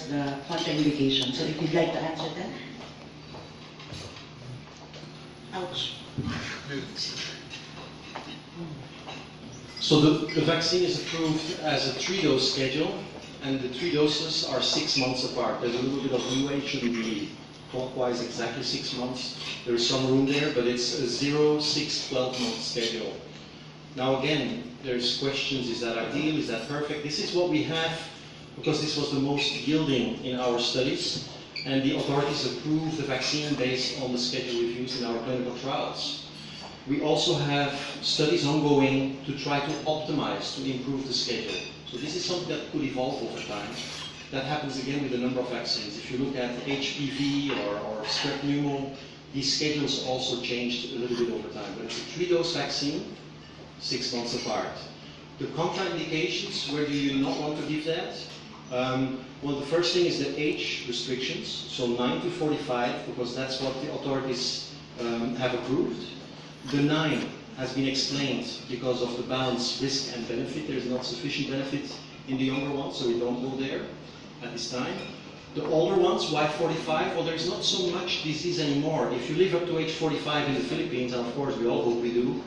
the contraindication. So if you'd like to answer that. Ouch. So the vaccine is approved as a 3-dose schedule, and the 3 doses are 6 months apart. There's a little bit of leeway, it shouldn't be clockwise exactly 6 months. There's some room there, but it's a 0, 6, 12-month schedule. Now again, there's questions, is that ideal, is that perfect? This is what we have because this was the most yielding in our studies, and the authorities approved the vaccine based on the schedule we've used in our clinical trials. We also have studies ongoing to try to optimize, to improve the schedule. So this is something that could evolve over time. That happens again with a number of vaccines. If you look at HPV or strep pneumo, these schedules also changed a little bit over time. But it's a 3-dose vaccine, 6 months apart. The contraindications, where do you not want to give that? Well, the first thing is the age restrictions, so 9 to 45, because that's what the authorities have approved. The 9 has been explained because of the balance, risk and benefit. There's not sufficient benefit in the younger ones, so we don't go there at this time. The older ones, why 45? Well, there's not so much disease anymore. If you live up to age 45 in the Philippines, and of course we all hope we do,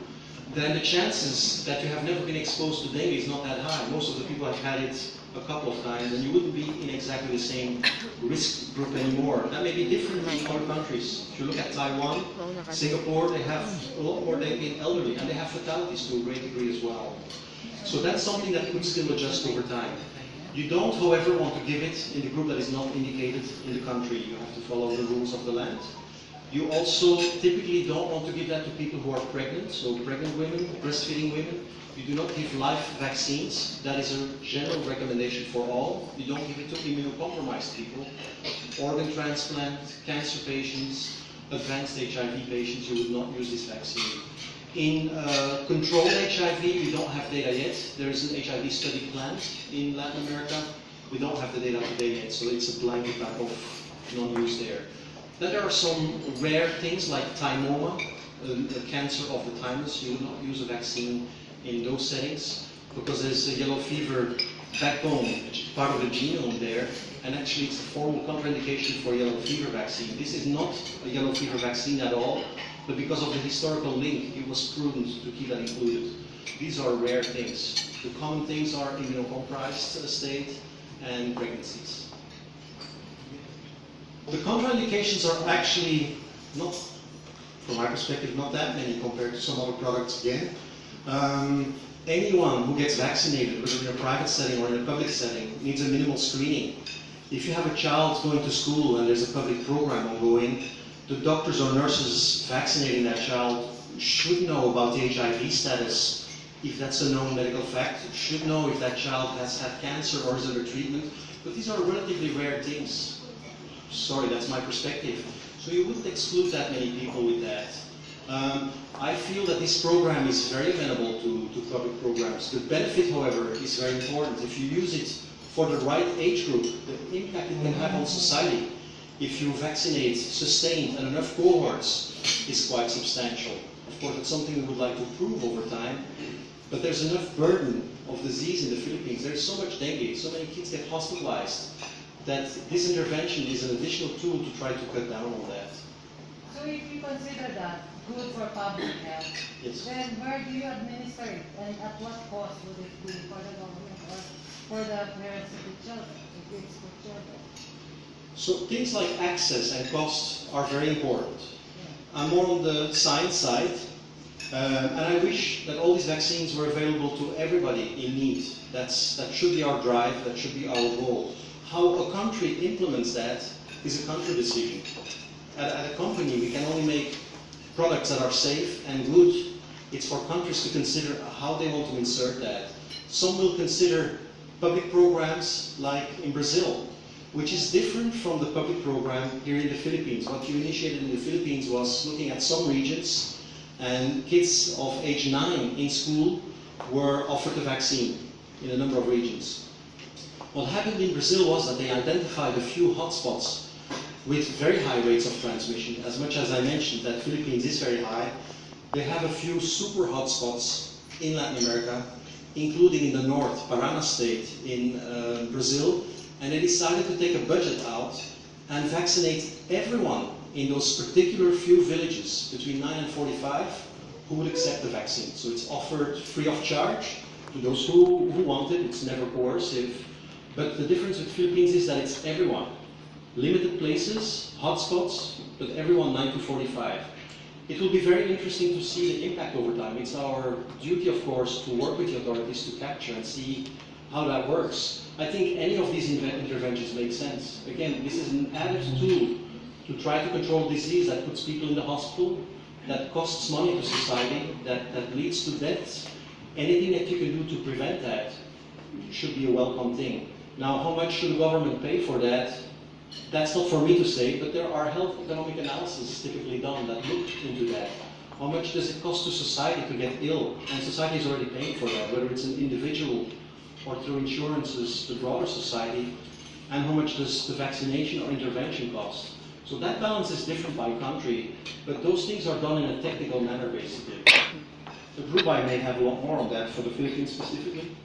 then the chances that you have never been exposed to dengue is not that high. Most of the people have had it a couple of times, and you wouldn't be in exactly the same risk group anymore. That may be different in other countries. If you look at Taiwan, Singapore, they have a lot more dengue in elderly, and they have fatalities to a great degree as well. So that's something that could still adjust over time. You don't, however, want to give it in the group that is not indicated in the country. You have to follow the rules of the land. You also typically don't want to give that to people who are pregnant, so pregnant women, breastfeeding women. You do not give live vaccines. That is a general recommendation for all. You don't give it to immunocompromised people, organ transplant, cancer patients, advanced HIV patients. You would not use this vaccine. In controlled HIV, we don't have data yet. There is an HIV study planned in Latin America. We don't have the data today yet, so it's a blanket type of non-use there. Then there are some rare things like thymoma, the cancer of the thymus. You would not use a vaccine in those settings because there's a yellow fever backbone, part of the genome there, and actually it's a formal contraindication for yellow fever vaccine. This is not a yellow fever vaccine at all, but because of the historical link, it was prudent to keep that included. These are rare things. The common things are immunocompromised state and pregnancies. The contraindications are actually not, from my perspective, not that many compared to some other products again. Anyone who gets vaccinated, whether in a private setting or in a public setting, needs a minimal screening. If you have a child going to school and there's a public program ongoing, the doctors or nurses vaccinating that child should know about the HIV status, if that's a known medical fact, should know if that child has had cancer or is under treatment. But these are relatively rare things. Sorry, that's my perspective. So you wouldn't exclude that many people with that. I feel that this program is very amenable to public programs. The benefit, however, is very important. If you use it for the right age group, the impact it can have on society, if you vaccinate sustained and enough cohorts, is quite substantial. Of course, it's something we would like to improve over time, but there's enough burden of disease in the Philippines. There's so much dengue, so many kids get hospitalized, that this intervention is an additional tool to try to cut down on that. So if you consider that good for public health, Yes. then where do you administer it, and at what cost would it be for the government or for the parents of the children, if it's for children? So things like access and cost are very important. I'm more on the science side, and I wish that all these vaccines were available to everybody in need. That should be our drive, that should be our goal. How a country implements that is a country decision. At a company, we can only make products that are safe and good. It's for countries to consider how they want to insert that. Some will consider public programs like in Brazil, which is different from the public program here in the Philippines. What you initiated in the Philippines was looking at some regions, and kids of age 9 in school were offered the vaccine in a number of regions. What happened in Brazil was that they identified a few hotspots with very high rates of transmission. As much as I mentioned that Philippines is very high, they have a few super hotspots in Latin America, including in the north, Parana state in Brazil, and they decided to take a budget out and vaccinate everyone in those particular few villages between 9 and 45 who would accept the vaccine. So it's offered free of charge to those who want it. It's never coercive. But the difference with Philippines is that it's everyone. Limited places, hotspots, but everyone 9 to 45. It will be very interesting to see the impact over time. It's our duty, of course, to work with the authorities to capture and see how that works. I think any of these interventions make sense. Again, this is an added tool to try to control disease that puts people in the hospital, that costs money to society, that leads to deaths. Anything that you can do to prevent that should be a welcome thing. Now, how much should the government pay for that? That's not for me to say, but there are health economic analyses typically done that look into that. How much does it cost to society to get ill? And society is already paying for that, whether it's an individual or through insurances, the broader society, and how much does the vaccination or intervention cost? So that balance is different by country, but those things are done in a technical manner, basically. But Rubai may have a lot more on that for the Philippines specifically.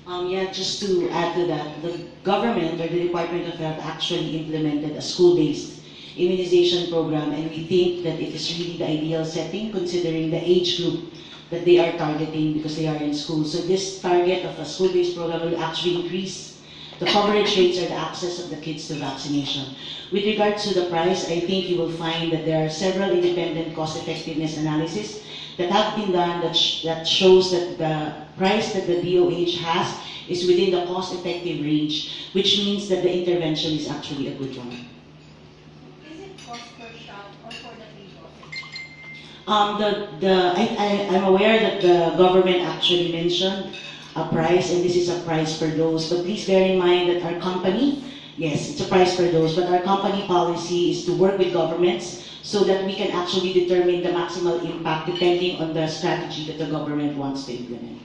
Yeah, just to add to that, the government or the Department of Health actually implemented a school-based immunization program, and we think that it is really the ideal setting considering the age group that they are targeting because they are in school. So this target of a school-based program will actually increase the coverage rates or the access of the kids to vaccination. With regards to the price, I think you will find that there are several independent cost-effectiveness analyses that have been done that shows that the price that the DOH has is within the cost-effective range, which means that the intervention is actually a good one. Is it cost per shot or for the free dosage? I'm aware that the government actually mentioned a price, and this is a price per dose. But please bear in mind that our company, yes, it's a price per dose, but our company policy is to work with governments so that we can actually determine the maximal impact depending on the strategy that the government wants to implement.